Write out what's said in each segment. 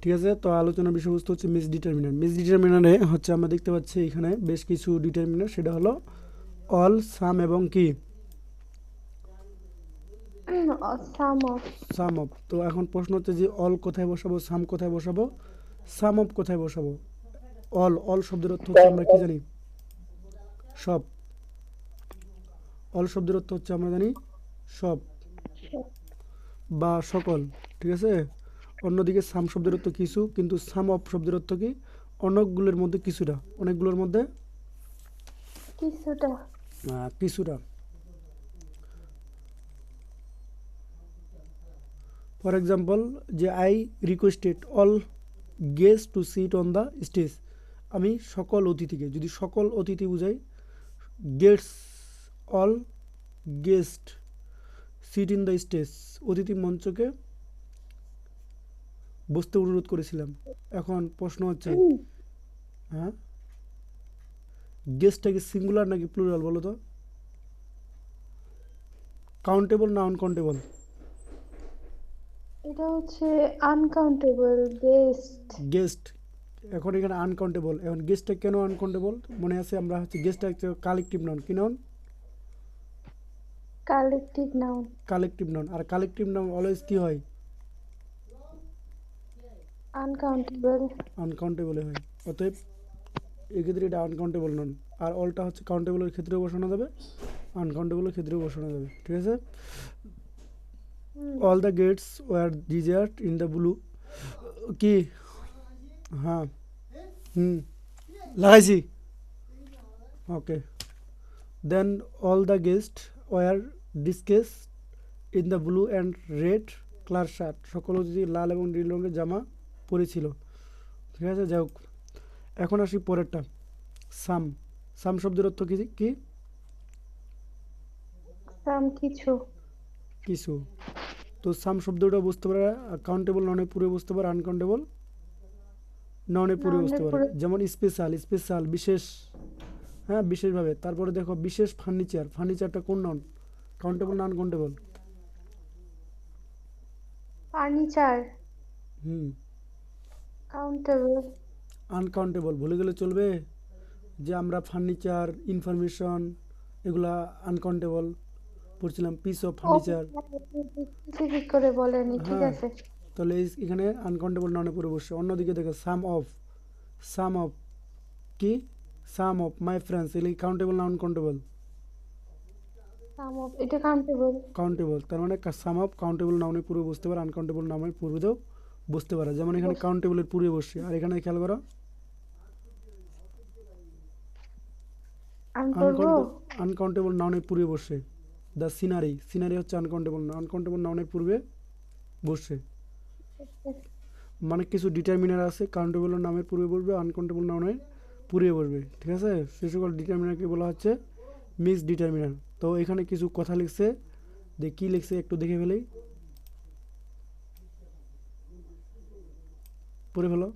ঠিক আছে, তো আলোচনার বিষয়বস্তু হচ্ছে মিক্স ডিটারমিনার। মিক্স ডিটারমিনারে হচ্ছে আমরা দেখতে পাচ্ছি এখানে বেশ কিছু ডিটারমিনার, সেটা হলো অল, সাম এবং কি সাম অফ। Some of. তো এখন প্রশ্ন হচ্ছে যে অল কোথায় বসাবো, সাম কোথায় বসাবো, সাম অফ কোথায় বসাবো। অল, অল শব্দের অর্থ হচ্ছে আমরা কি জানি, সব। অল শব্দের অর্থ হচ্ছে আমরা জানি সব বা সকল, ঠিক আছে। অন্যদিকে সাম শব্দের অর্থ কিছু, কিন্তু সাম অফ শব্দের অর্থ কি, অনেকগুলোর মধ্যে কিছুটা, অনেকগুলোর মধ্যে কিছুটা। কিছুটা। ফর এক্সাম্পল, যে I requested all guest to sit on the stage, আমি সকল অতিথিকে, যদি সকল অতিথি বুঝাই, gets all guest sit in the stage, অতিথি মঞ্চকে বসতে অনুরোধ করেছিলাম। এখন প্রশ্ন হচ্ছে, হ্যাঁ, গেস্টটা কি সিঙ্গুলার নাকি প্লুরাল বলো তো? কাউন্টেবল না আনকাউন্টেবল? এটা হচ্ছে আনকাউন্টেবল গেস্ট। গেস্ট। এখন এখানে আনকাউন্টেবল, এখন গেস্টটা কেন আনকাউন্টেবল? মনে আছে আমরা হচ্ছে গেস্টটা একটা কালেকটিভ নাউন, কি noun? Collective noun. Collective noun. আর কালেকটিভ নাউন অলওয়েজ কি হয়? আনকাউন্টেবল। আনকাউন্টেবল হয়। অতএব এক্ষেত্রে এটা আনকাউন্টেবল নন। আর অলটা হচ্ছে কাউন্টেবলের ক্ষেত্রেও বসানো যাবে, আনকাউন্টেবলের ক্ষেত্রেও বসানো যাবে, ঠিক আছে। All the guests were dressed in the blue, কি, হ্যাঁ, হুম, লাগাইছি, okay. Then all the guests were ডিসকেস in the blue and red colour shirt, সকল অতিথি লাল এবং নীল রঙের জামা পরেছিল, ঠিক আছে। যাই হোক, এখন আসি পরেরটা, সাম। সাম শব্দের অর্থ কি কি? সাম কিছু। কিছু। তো সাম শব্দটা বুঝতে পারে কাউন্টেবল নাউনের পূর্বে বুঝতে পারে, আনকাউন্টেবল নাউনের পূর্বে বুঝতে নাউনের পারে। পুরো। যেমন স্পেশাল, স্পেশাল বিশেষ, হ্যাঁ বিশেষভাবে। তারপরে দেখো বিশেষ ফার্নিচার, ফার্নিচারটা কোন নাউন, কাউন্টেবল না আনকাউন্টেবল? ফার্নিচার হুম, কাউন্টেবল। আনকাউন্টেবল। ভুলে গেলে চলবে যে আমরা ফার্নিচার, ইনফরমেশন, এগুলা আনকাউন্টেবল পড়ছিলাম, পিস অফ ও, ফার্নিচার। স্পেসিফিক করে বলেনি, ঠিক হ্যাঁ, আছে। তাহলে এখানে আনকাউন্টেবল নাউনে পড়ে বসছে। অন্যদিকে দেখো সাম অফ, সাম অফ কি, সাম অফ মাই ফ্রেন্ডস, এগুলি কাউন্টেবল না আনকাউন্টেবল? সাম অফ এটা কাউন্টেবল। কাউন্টেবল। তার মানে সাম অফ কাউন্টেবল নাউনের পূর্বে বসতে পারে, আনকাউন্টেবল নাউনের পূর্বেও বসতে পারে। যেমন এখানে কাউন্টেবলের পূর্বে বসছে, আর এখানে খেয়াল করো আমি পড়বো। আনকাউন্টেবল নাউনের পূর্বে বসছে। দ্য সিনারি, সিনারি হচ্ছে আনকাউন্টেবল না, আনকাউন্টেবল নাউনের পূর্বে বসছে। মানে কিছু ডিটারমিনার আছে, কাউন্টেবল নামের পূর্বে বসবে, আনকাউন্টেবল নাউনের পূর্বে বসবে, ঠিক আছে। সে সকল ডিটারমিনারকে বলা হচ্ছে মিক্স ডিটারমিনার। তো এখানে কিছু কথা লিখছে, কী লিখছে একটু দেখে ফেলেই, পড়ে ফেলো।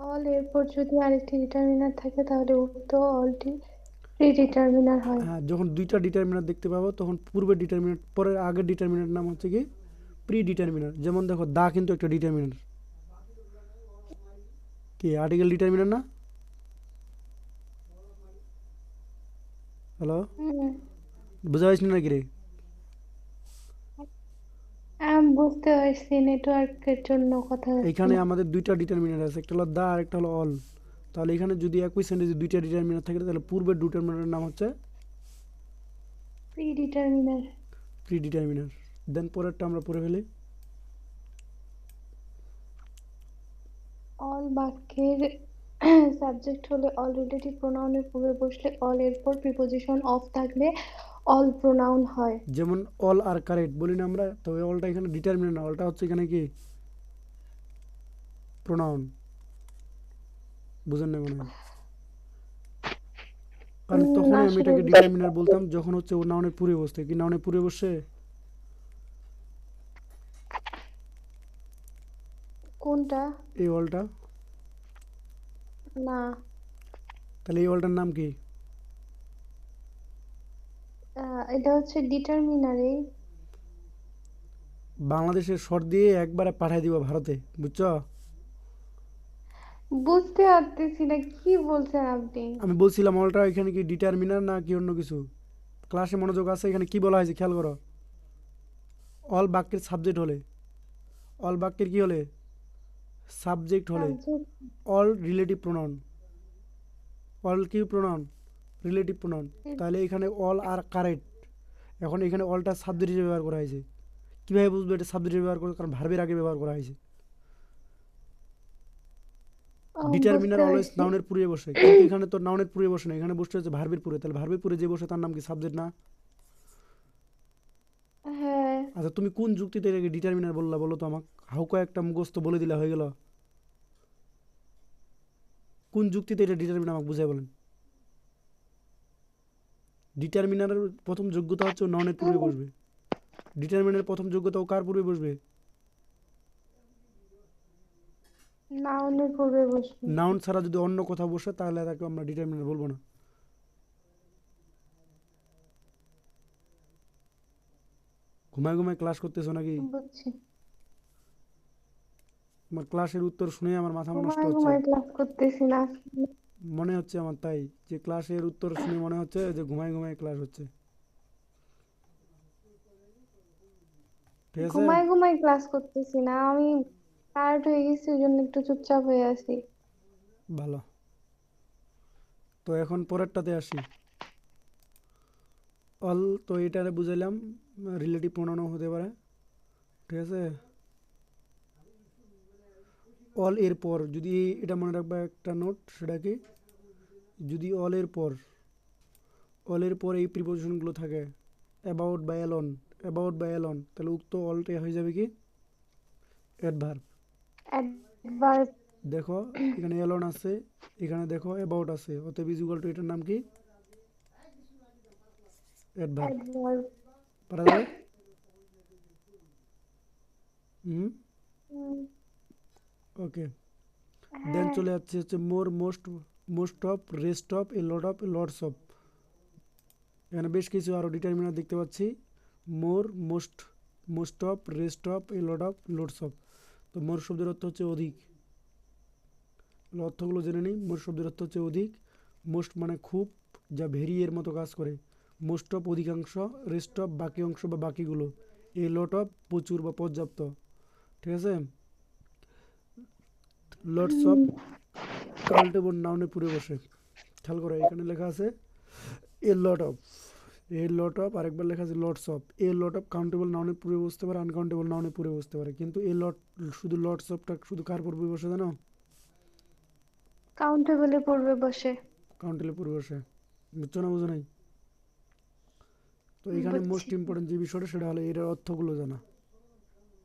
অল এরপর যদি আরেকটি ডিটারমিনার থাকে তাহলে উক্ত অলটি প্রি ডিটারমিনার হয়। হ্যাঁ, যখন দুইটা ডিটারমিনার দেখতে পাবো তখন পূর্বের ডিটারমিনার পরের আগের ডিটারমিনার নাম হচ্ছে কি, প্রি ডিটারমিনার। যেমন দেখো দা কিন্তু একটা ডিটারমিনার, কি আর্টিকেল ডিটারমিনার না? হ্যালো, হুম। বুঝা পাইছি নাকি রে? আমি বুঝতে পারছি, নেটওয়ার্কের জন্য কথা হচ্ছে এখানে না। আমাদের দুইটা ডিটারমিনার আছে, একটা হলো দা আর একটা হলো অল। তাহলে এখানে যদি একই সেন্টেন্সে দুইটা ডিটারমিনার থাকে তাহলে পূর্বের ডিটারমিনারের নাম হচ্ছে predeterminer. Predeterminer. Then পরেরটা আমরা পড়ে ফেলি। অল বাক্যের সাবজেক্ট হলে অল রিলেটিভ প্রোনাউনের পূর্বে বসলে অল এরপর প্রিপজিশন অফ থাকলে অল প্রোনাউন হয়। যেমন অল আর কারেক্ট বলি না আমরা, তো অলটা এখানে ডিটারমিনার না, অলটা হচ্ছে এখানে কি, প্রোনাউন। বুঝেন না মনে হয়? কারণ তখনই আমি আসলে এটাকে ডিটারমিনার বলতাম যখন হচ্ছে ও নাউনের পূর্বে বসতে, কি নাউনের পূর্বে বসে। কোনটা? এই অলটা, না, তাহলে এই অলটার নাম কি? এটা হচ্ছে ডিটারমিনারে। বাংলাদেশের শর্ট দিয়ে একবারে পাঠিয়ে দিব ভারতে, বুঝছো? বুঝতে পারতেছি না কি বলছেন আপনি। আমি বলছিলাম অলটা এখানে কি ডিটারমিনার না কি অন্য কিছু? ক্লাসে মনোযোগ আছে, এখানে কি বলা হয়েছে খেয়াল করো। অল বাক্যের সাবজেক্ট হলে, অল বাক্যের কি হলে, সাবজেক্ট হলে, subject. All relative pronoun, all কি প্রোনাউন, রিলেটিভ প্রোনাউন। তাহলে এখানে অল আর কারেক্ট। এখন এখানে অলটা সাবজেক্ট হিসেবে ব্যবহার করা হয়েছে। কীভাবে বুঝবে এটা সাবজেক্ট ব্যবহার করে? কারণ ভার্বের আগে ব্যবহার করা হয়েছে। বুঝতে ডিটারমিনার অলওয়েজ পারছি। নাউনের পূর্বে বসে, কিন্তু এখানে তো নাউনের পূর্বে বসে না, এখানে বসতে হচ্ছে ভার্বের পূর্বে। তাহলে ভার্বের পূর্বে যে বসে তার নাম কি? সাবজেক্ট না? হ্যাঁ। আচ্ছা তুমি কোন যুক্তিতে এটাকে ডিটারমিনার বললা বলো তো আমাকে? হাউ কয়েকটা মুখস্থ বলে দিলে হয়ে গেল? কোন যুক্তিতে এটা ডিটারমিনার আমাকে বুঝাই বলেন। ডিটারমিনারের প্রথম যোগ্যতা হচ্ছে ও নাউনের পূর্বে বসবে। ডিটারমিনারের প্রথম যোগ্যতা ও কার পূর্বে বসবে? নাউনের পূর্বে বসবে। নাউন ছাড়া যদি অন্য কথা বসে তাহলে তাকে আমরা ডিটারমিনার বলবো না। ঘুমায় ঘুমায় ক্লাস করতেছো নাকি? বুঝছি। আমার ক্লাসের উত্তর শুনে আমার মাথা নষ্ট ঘুমায় হচ্ছে। ঘুমায় ক্লাস করতেছি না। মনে হচ্ছে আমার তাই, যে ক্লাসের উত্তর শুনে মনে হচ্ছে যে ঘুমায় ঘুমায় ক্লাস হচ্ছে। ঠিক আছে, ঘুমায় ঘুমায় ক্লাস করতেছি না আমি। টায়ার্ড হয়ে গেছি ওই জন্য একটু চুপচাপ হয়ে আছি। ভালো। তো এখন পরেরটাতে আসি। অল, তো এটারে বুঝাইলাম রিলেটিভ প্রোনাউনও হতে পারে। ঠিক আছে, অল এর পর যদি, এটা মনে রাখবা একটা নোট, সেটা কি, যদি অলের পর এই প্রিপোজিশনগুলো থাকে, অ্যাবাউট বা অ্যালন, অ্যাবাউট বা অ্যালন, তাহলে উক্ত অলটা হয়ে যাবে কি? অ্যাডভার্ব। অ্যাডভার্ব। দেখো এখানে অ্যালন আছে, এখানে দেখো অ্যাবাউট আছে, অতএব ইজ ইকুয়াল টু এটার নাম কি? অ্যাডভার্ব। অ্যাডভার্ব। পারা যাবে? Hmm, okay. দেন হ্যাঁ। চলে যাচ্ছে হচ্ছে more, most, most of, rest of, a lot of, a lots of. এখানে বেশ কিছু আরও ডিটারমিনার দেখতে পাচ্ছি। More, most, most of, rest of, a lot of, loads of. তো মোর শব্দের অর্থ হচ্ছে অধিক। অর্থগুলো জেনে নিই। মোর শব্দের অর্থ হচ্ছে অধিক। মোস্ট মানে খুব, যা ভেরি এর মতো কাজ করে। মোস্ট অফ অধিকাংশ, রেস্ট অফ বাকি অংশ বা বাকিগুলো, এ লট অফ প্রচুর বা পর্যাপ্ত। ঠিক আছে, লটস অফ কাউন্টেবল নাউনের পূর্বে বসে। খেয়াল করো এখানে লেখা আছে এ lot of, a lot of, আরেকবার লেখা আছে lots of. A lot of countable নাউনের পূর্বে বসতে পারে, আনকাউন্টেবল নাউনের পূর্বে বসতে পারে, কিন্তু এ লট, শুধু লটস অফটা শুধু কার পূর্বে বসে জানো? কাউন্টেবলের পূর্বে বসে। কাউন্টেবলের পূর্বে বসে। বুঝছো না? বুঝো নাই? তো এখানে বুঝছি। মোস্ট ইম্পর্টেন্ট যে বিষয়টা সেটা হলো এটার অর্থগুলো জানা।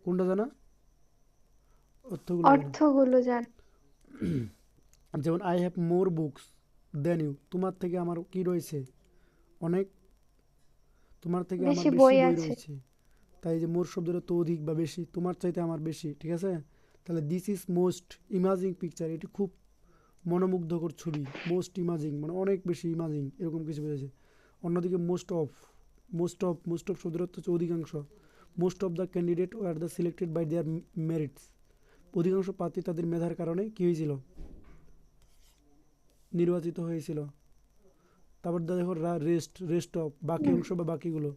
কোনটা জানা? অর্থগুলো জানা। অর্থগুলো জান। যেমন I have more books than you, তোমার থেকে আমার কি রয়েছে? অনেক। তোমার থেকে আমার বেশি বেশি বই বই আছে। রয়েছে। তাই যে মোর শব্দের তো অধিক বা বেশি, তোমার চাইতে আমার বেশি। ঠিক আছে, তাহলে this is most imaging picture, এটি খুব মনোমুগ্ধকর ছবি। মোস্ট ইমাজিং মানে অনেক বেশি ইমাজিং, এরকম কিছু বোঝাচ্ছে। অন্যদিকে মোস্ট অফ, মোস্ট অফ শব্দের অর্থ হচ্ছে অধিকাংশ। Most of the candidate were the selected by their merits, অধিকাংশ প্রার্থী তাদের মেধার কারণে কী হয়েছিল? নির্বাচিত হয়েছিল। তারপর দেখো রেস্ট, রেস্ট অফ বাকি অংশ বা বাকিগুলো।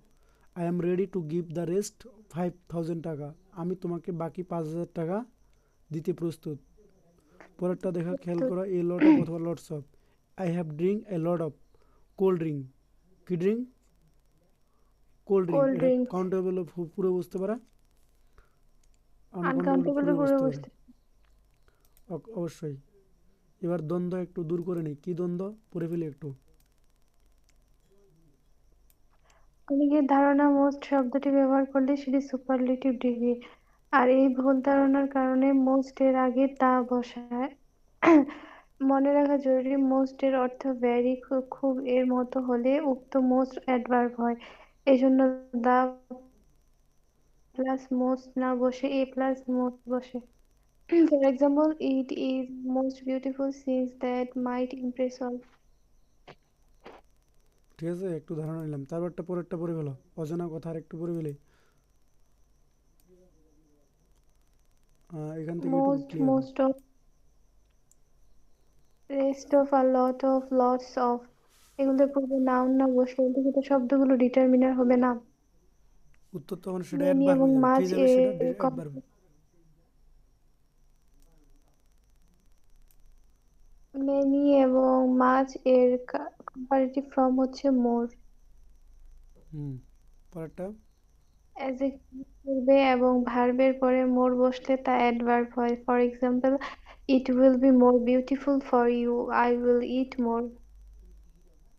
I am ready to give the rest 5,000 টাকা, আমি তোমাকে বাকি 5,000 টাকা দিতে প্রস্তুত। পরেরটা দেখা খেয়াল তো করা, এ লট অফ অথবা lots of. I have drink a lot of cold drink, কি ড্রিঙ্ক? Cold drink. কোল্ড এটা ড্রিঙ্কস। কাউন্টেবল পুরো বুঝতে পারে, আনকাউন্টেবল পুরো আনকাউন্টেবলের পূর্বে বুঝতে পারে। বসতে। অবশ্যই। এবার দ্বন্দ্ব একটু দূর করে নিই, কি দ্বন্দ্ব পড়ে ফেলি একটু। অনেকের ধারণা মোস্ট শব্দটি ব্যবহার করলে সেটি সুপারলেটিভ ডিগ্রি, আর এই ভুল ধারণার কারণে মোস্ট এর আগে তা বসায়। মনে রাখা জরুরি, মোস্ট এর অর্থ ভেরি, খুব এর মতো হলে উক্ত মোস্ট অ্যাডভার্ব হয়। এজন্য দা প্লাস মোস্ট না বসে এ প্লাস মোস্ট বসে। For example, it is most beautiful scenes that might impress all. ঠিক আছে, একটু ধারণা নিলাম। তারপরটা পরেরটা পড়ে ফেলো, অজানা কথা আর একটু পড়ে ফেলি। এখান থেকে একটু most, clear. Most of, rest of, আর লট অফ, লটস অফ, এগুলোর পূর্বে নাউন না বসলে লিখিত শব্দগুলো ডিটারমিনার হবে না। উত্তর তখন সেটা মেনি অ্যাডভার্ব এবং হয়ে যাবে, কি মাছ যাবে এর সেটা অ্যাডভার্ব। মেনি এবং মাছ এর কম্পারেটিভ ফর্ম হচ্ছে মোর। হুম, পরেরটা। অ্যাডজেক্টিভ পূর্বে এবং ভার্বের পরে মোর বসলে তা অ্যাডভার্ব হয়। For example, it will be more beautiful for you, I will eat more.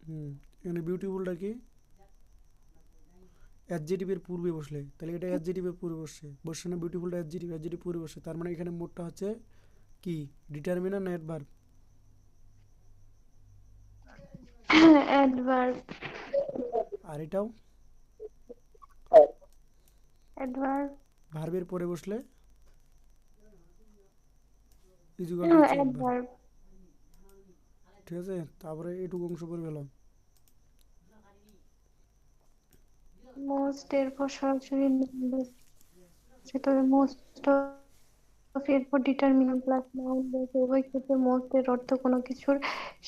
Hmm, এখানে বিউটিফুলটা কি অ্যাডজেটিভের পূর্বে বসলে, তাহলে এটা অ্যাডজেটিভের পূর্বে বসছে, বসছে না বিউটিফুলটা অ্যাডজেটিভ, অ্যাডজেটিভ পূর্বে বসছে, তার মানে এখানে মোডটা হচ্ছে কি ডিটারমিনার না অ্যাডভার্ব? অ্যাডভার্ব। আর এটাও অ্যাডভার্ব। ভার্বের পরে বসলে ইজুকাল টু হচ্ছে অ্যাডভার্ব। অ্যাডভার্ব। ঠিক আছে, তারপরে এটুকু অংশ পড়ে গেলাম। মোস্ট এরপর সরাসরি noun বসে, তবে মোস্ট অফ এরপর ডিটারমিনার প্লাস নাউন বসে। উভয় ক্ষেত্রে মোস্ট এর অর্থ কোনো কিছুর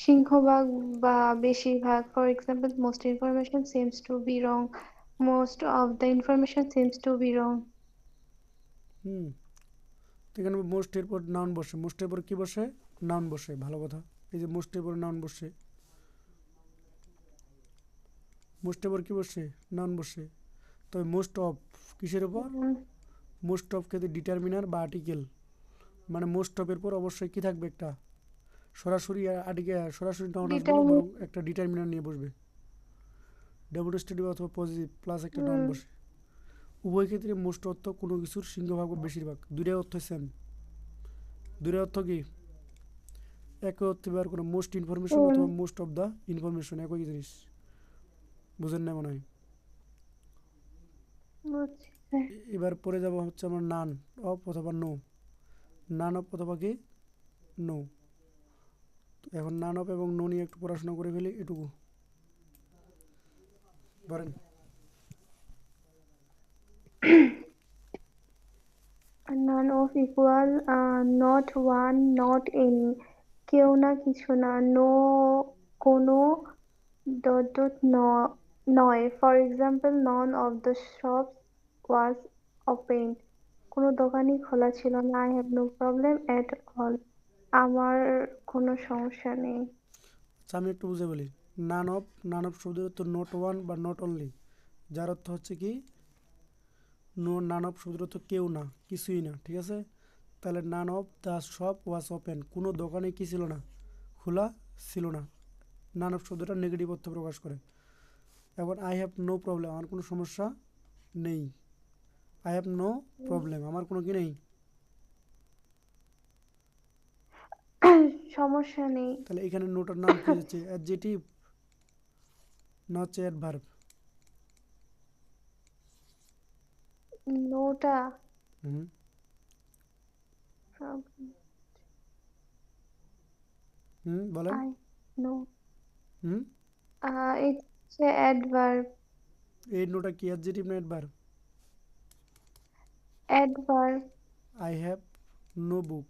সিংহভাগ বা বেশিরভাগ। For example, most information seems to be wrong, most of the information seems to be wrong. Hmm, তো এখানে মোস্টের পর নাউন বসে, মোস্টের পর কি বসে? নাউন বসে, ভালো কথা। এই যে মোস্টের পর নাউন বসে, মোস্টের পর কি বসে? নাউন বসে। তবে মোস্ট অফ কিসের উপর? মোস্ট অফ ক্ষেত্রে ডিটারমিনার বা আর্টিকেল, মানে মোস্ট অফের পর অবশ্যই কি থাকবে? একটা সরাসরি আর্টিকেল, সরাসরি নাউন আসবে না, বরং ডিটারমিন। একটা ডিটারমিনার নিয়ে বসবে, ডেমনস্ট্রেটিভ অথবা পজিটিভ প্লাস একটা নাউন বসে। উভয় ক্ষেত্রে মোস্ট অর্থ কোনো কিছুর সিংহভাগ বা বেশিরভাগ, দুইটাই অর্থ সেম। দুইটার অর্থ কি? একই অর্থে ব্যবহার করে, মোস্ট ইনফরমেশন অথবা মোস্ট অফ দ্য ইনফরমেশন একই জিনিস। বুঝেন না মনে হয়? বুঝছি। এবার পরে যাব হচ্ছে আমার নান অফ অথবা নো। নান অফ অথবা কি নো। এখন নান অফ এবং নো নিয়ে একটু পড়াশোনা করে ফেলি এটুকু। বলেন। none of equal, not one, not any, কেউ না কিছু না, no কোনো, dot dot নয়। For example, none of the shops was open, কোনো দোকানই খোলা ছিল না। I have no problem at all, আমার কোনো সমস্যা নেই। আচ্ছা, আমি একটু বুঝে বলি। নান অফ, নান অফ শব্দের অর্থ নট ওয়ান বা নট অনলি, যার অর্থ হচ্ছে কি নো। নান অফ শব্দের অর্থ কেউ না, কিছুই না, ঠিক আছে? তাহলে none of the shop was open, কোনো দোকানে কি ছিল না? খোলা ছিল না। নান অফ শব্দটা নেগেটিভ অর্থ প্রকাশ করে। এখন আই হ্যাভ নো প্রবলেম, আমার কোনো সমস্যা নেই। আই হ্যাভ নো প্রবলেম, আমার কোনো কি নেই। সমস্যা নেই। তাহলে এখানে নোটার নাম কি হচ্ছে? অ্যাডজেটিভ না হচ্ছে অ্যাডভার্ব? নোটা হুম, হুম, বলেন। আই নো, হুম, এটা হচ্ছে অ্যাডভার্ব। এই নোটা কি অ্যাডজেটিভ না adverb? Adverb. I have no book,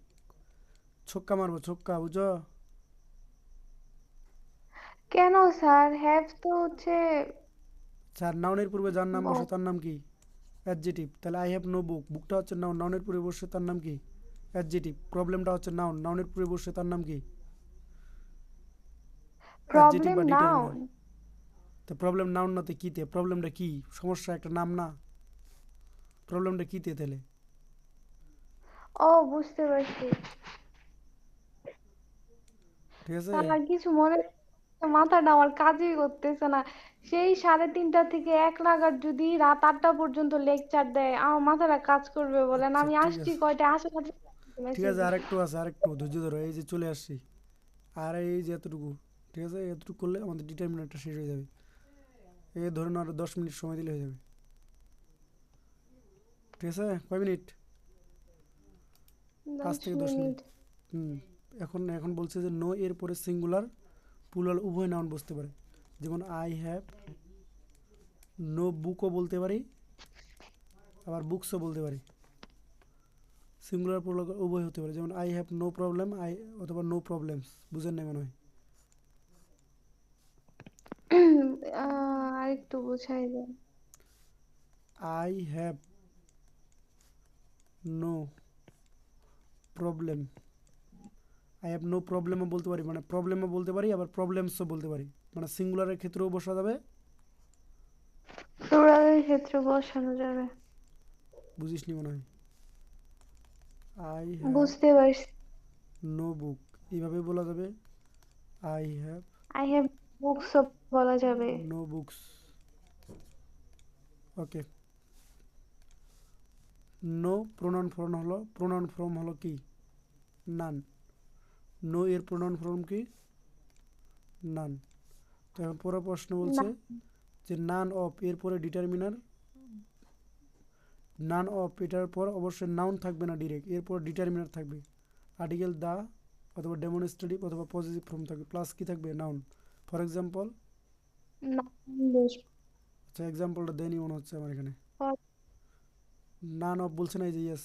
ছক্কা মারবো, ছক্কা, বুঝো? কেন স্যার, হ্যাভ তো হচ্ছে স্যার, নাউনের পূর্বে যার নাম বসে ব- তার নাম কি? অ্যাডজেটিভ। তাহলে আই হ্যাভ নো বুক, বুকটা হচ্ছে নাউন, নাউনের পূর্বে বসে তার নাম কি? অ্যাডজেটিভ। প্রবলেমটা হচ্ছে নাউন, নাউনের পূর্বে বসে তার নাম কি? অ্যাডজেটিভ প্রবলেম বা নাউন। ডিটারমিনার। তো প্রবলেম নাউন নাতে কিতে? প্রবলেমটা কি? সমস্যা একটা নাম না? প্রবলেমটা কিতে তাহলে? ও, বুঝতে পারছি। ঠিক আছে। আর কিছু মনে, মাথাটা আমার কাজই করতেছে না। সেই 3:30 থেকে 1 নাগাদ যদি রাত 8টা পর্যন্ত লেকচার দেয়, আমার মাথাটা কাজ করবে বলেন? আচ্ছা, আমি ঠিক আসছি আছে, কয়টা, আসলে ঠিক মেসেজ আছে, দিছি। আরেকটু আছে, আরেকটু ধৈর্য ধরো, এই যে চলে আসছি। আর এই যে এতটুকু, ঠিক আছে, এতটুকু করলে আমাদের ডিটারমিনারটা শেষ হয়ে যাবে। এই ধরুন আরো 10 মিনিট সময় দিলে হয়ে যাবে। ঠিক আছে, কয় মিনিট? 5 দশ থেকে 10 মিনিট। মিনিট হুম, এখন এখন বলছে যে নো এর পরে সিঙ্গুলার প্লুরাল উভয় নাউন বসতে পারে। যেমন আই হ্যাভ নো বুকও বলতে পারি, আবার বুকসও বলতে পারি। সিঙ্গুলার প্লুরাল উভয় হতে পারে, যেমন I have no problem, I অথবা নো প্রবলেমস। বুঝেন নাই মনে হয়। আরেকটু বুঝাই দেন। I have no problem, I have no প্রবলেমও বলতে পারি, মানে প্রবলেমও বলতে পারি, আবার প্রবলেমসও বলতে পারি, মানে সিঙ্গুলারের ক্ষেত্রেও বসা যাবে। প্লুরালের ক্ষেত্রে বসানো যাবে। বুঝিসনি মনে হয়। আই হ্যাভ বুঝতে পারছি। নো বুক, এইভাবে বলা যাবে। I have I have books বলা যাবে। No books. Okay. No pronoun form হলো কি? নান। নো এর প্রোনাউন ফর্ম কি? নান। তো এখন পরের প্রশ্ন না, বলছে যে নান অফ এর পরে ডিটারমিনার, নান অফ এটার পর অবশ্যই নাউন থাকবে না ডিরেক্ট, এরপর ডিটারমিনার থাকবে। আর্টিকেল দা অথবা ডেমনস্ট্রেটিভ অথবা পজিটিভ ফর্ম থাকবে, প্লাস কি থাকবে? নাউন। ফর এক্সাম্পল, না, ইংলিশ। আচ্ছা এক্সাম্পলটা দেয়নি মনে হচ্ছে আমার এখানে। নান অফ বলছে না, এই যে ইয়েস,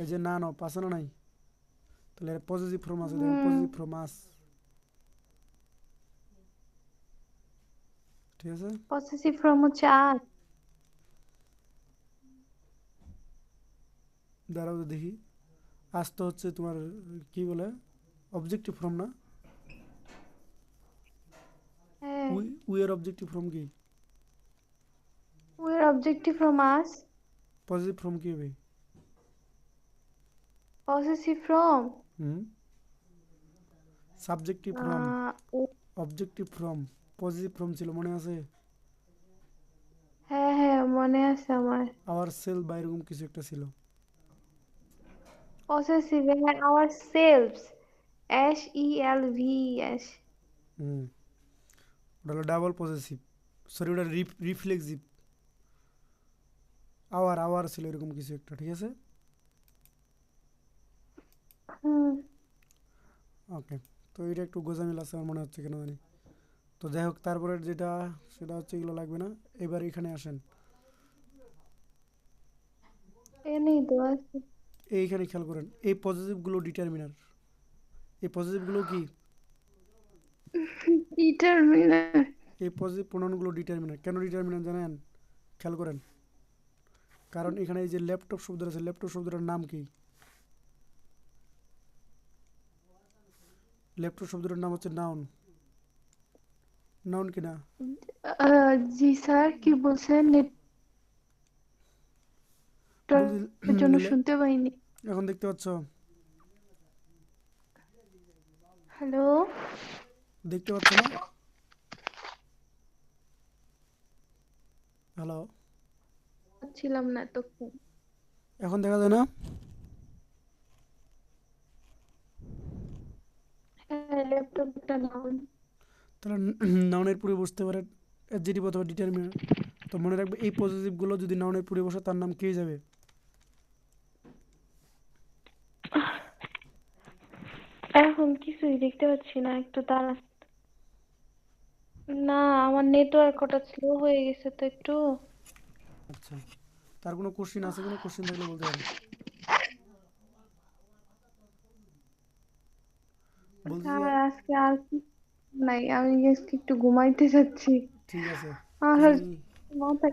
এই যে নান অফ আছে না নাই, তাহলে এর পজিটিভ ফর্ম আছে, দেখেন পজিটিভ ফর্ম আস। ঠিক আছে। পসেসিভ ফর্ম হচ্ছে আর। দাঁড়াও তো দেখি। আস তো হচ্ছে তোমার কি বলে, অবজেক্টিভ ফর্ম না? হ্যাঁ, উই এর অবজেক্টিভ ফর্ম কি? We objective form us. Positive form কি হবে? Possessive form hmm, subjective form, objective form, positive form ছিল মনে আছে? হ্যাঁ হ্যাঁ, মনে আছে আমার। আওয়ার সেল বা এরকম কিছু একটা ছিল। পসেসিভ, হ্যাঁ, আওয়ার সেলভস, SELVES। হুম, ওটা হলো ডাবল পজিটিভ, সরি ওটা রিফ্লেক্সিভ। আওয়ার আওয়ার ছিল এরকম কিছু একটা, ঠিক আছে। হুম। ওকে। তো এটা একটু গোজামিল আছে আমার মনে হচ্ছে, কেন জানি। তো যাই হোক, তারপরে যেটা সেটা হচ্ছে এগুলো লাগবে না। এবার এখানে আসেন, এনেই তো আছে। এইখানে খেয়াল করেন, এই পজিটিভগুলো ডিটারমিনার, এই পজিটিভগুলো কি? ডিটারমিনার। এই পজিটিভ প্রোনাউনগুলো ডিটারমিনার। কেন ডিটারমিনার জানেন? খেয়াল করেন, কারণ এখানে এই যে ল্যাপটপ শব্দটা আছে, ল্যাপটপ শব্দটার নাম কি? ল্যাপটপ শব্দটার নাম হচ্ছে নাউন। নাউন কিনা? জি স্যার, কি বলছেন? বলছি নেটওয়ার্কের জন্য শুনতে পাইনি। এখন দেখতে পাচ্ছ? হ্যালো। দেখতে পাচ্ছ না? হ্যালো, পাচ্ছিলাম না এতক্ষণ। এখন দেখা যায় না? হ্যাঁ, ল্যাপটপটা নাউন। তাহলে নাউনের পূর্বে বসতে পারে অ্যাডজেক্টিভ অথবা ডিটারমিনার। তো মনে রাখবে, এই পজিটিভগুলো যদি নাউনের পূর্বে বসে তার নাম কে যাবে? এখন কিছুই দেখতে পাচ্ছি না, একটু দাঁড়া। না, আমার নেটওয়ার্ক ওটা স্লো হয়ে গেছে তো একটু। আচ্ছা, তার কোনো কোশ্চিন আছে? কোনো কোশ্চিন থাকলে বলতে পারেন। বলছি যে, স্যার আজকে আর কি নাই, আমি আজকে একটু ঘুমাইতে যাচ্ছি। ঠিক আছে, আমার তুমি মাথা